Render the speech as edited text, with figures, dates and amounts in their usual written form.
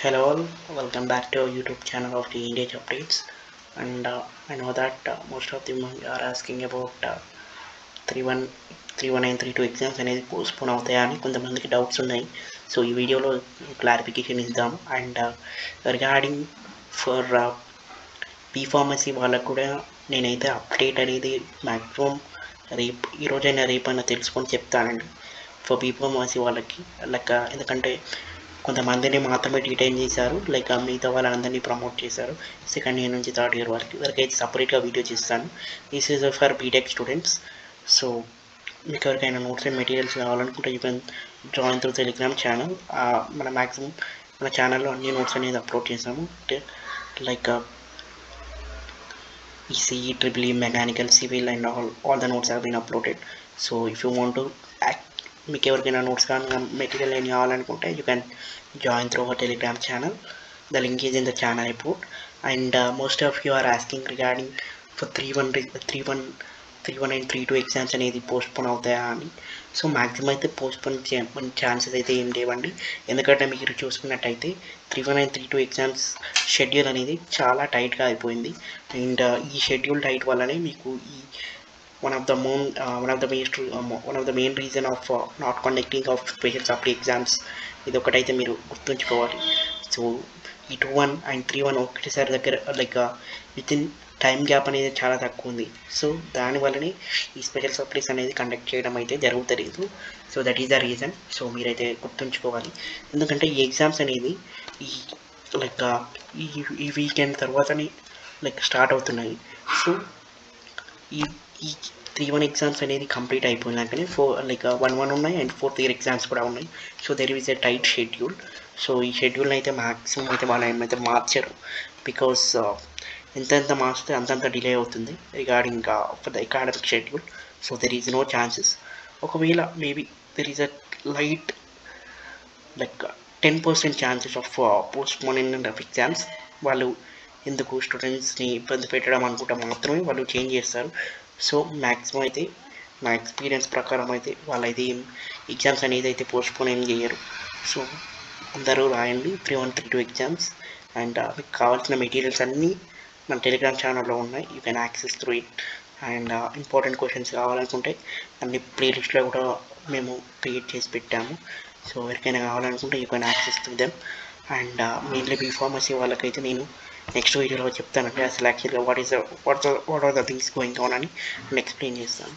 Hello all, welcome back to our YouTube channel of the India Updates. And I know that most of them are asking about 31932 exams అనేది postpone అవుతాయని కొంతమందికి doubts ఉన్నాయి. So ఈ వీడియోలో clarification ఇద్దాం. And regarding for B pharmacy వాళ్ళకు కూడా నేనైతే అప్డేట్ అనేది మ్యాక్సిమం ఈరోజైనా రేపైనా తెలుసుకొని చెప్తానండి. ఫర్ బీ ఫార్మసీ వాళ్ళకి ఎందుకంటే కొంతమందిని మాత్రమే డిటైన్ చేశారు, మిగతా వాళ్ళందరినీ ప్రమోట్ చేశారు. సెకండ్ ఇయర్ నుంచి థర్డ్ ఇయర్ వరకైతే సపరేట్గా వీడియో చేస్తాను. This is for BTech students. So మీకు ఎవరికైనా నోట్స్ అండ్ మెటీరియల్స్ కావాలనుకుంటే you can join through Telegram channel. Maximum మన ఛానల్లో అన్ని నోట్స్ అనేది అప్లోడ్ చేసాము. ECE, EEE, mechanical, civil and all the notes have been uploaded. So if you want to మీకు ఎవరికైనా నోట్స్ కానీ మెటీరియల్ ఏం కావాలనుకుంటే you can join through our Telegram channel. The link is in the channel report. And most of you are asking regarding for 31932 exams అనేది postpone అవుతాయా అని. So maximum అయితే postpone chances అయితే ఏం లేవండి. ఎందుకంటే మీరు చూసుకున్నట్టయితే 31932 ఎగ్జామ్స్ షెడ్యూల్ అనేది చాలా టైట్గా అయిపోయింది. అండ్ ఈ షెడ్యూల్ టైట్ వల్లనే మీకు ఈ one of the main reason of not conducting of special supply exams ఇది ఒకటైతే మీరు గుర్తుంచుకోవాలి. సో ఈ 21 అండ్ 31 ఒకటేసారి దగ్గర విత్ ఇన్ టైం గ్యాప్ అనేది చాలా తక్కువ ఉంది. సో దానివల్లనే ఈ స్పెషల్ సప్లీస్ అనేది కండక్ట్ చేయడం అయితే జరుగుతలేదు. So that is the reason. So మీరైతే గుర్తుంచుకోవాలి. ఎందుకంటే ఈ ఎగ్జామ్స్ అనేది ఈ వీకెండ్ తర్వాతనే స్టార్ట్ అవుతున్నాయి. సో ఈ 3-1 ఎగ్జామ్స్ అనేది కంప్లీట్ అయిపోయినాకనే 1-1 ఉన్నాయి అండ్ 4th ఇయర్ ఎగ్జామ్స్ కూడా ఉన్నాయి. So there is a tight schedule. So ఈ షెడ్యూల్ని అయితే మ్యాక్సిమం అయితే వాళ్ళు ఏమైతే మార్చారు. బికాస్ ఎంత మార్చితే అంతంత డిలే అవుతుంది regarding for the academic schedule. So there is no chances. ఒకవేళ maybe there is a light 10% chances of postponing of exams. వాళ్ళు ఎందుకు స్టూడెంట్స్ని ఇబ్బంది పెట్టడం అనుకుంటే మాత్రమే వాళ్ళు చేంజ్ చేస్తారు. సో మ్యాక్సిమం అయితే నా ఎక్స్పీరియన్స్ ప్రకారం అయితే వాళ్ళైతే ఎగ్జామ్స్ అనేది అయితే పోస్ట్పోన్ ఏం చేయరు. సో అందరూ రాయండి 31932 ఎగ్జామ్స్. అండ్ మీకు కావాల్సిన మెటీరియల్స్ అన్నీ మన టెలిగ్రామ్ ఛానల్లో ఉన్నాయి. You can access through it. And important questions కావాలనుకుంటే అన్ని ప్లేలిస్ట్లో కూడా మేము క్రియేట్ చేసి పెట్టాము. సో ఎవరికైనా కావాలనుకుంటే you can access through them. And mainly B pharmacy వాళ్ళకైతే నేను నెక్స్ట్ వీడియోలో చెప్తానండి అసలు యాక్చువల్గా what are the things going on అని ఎక్స్ప్లెయిన్ చేస్తాను.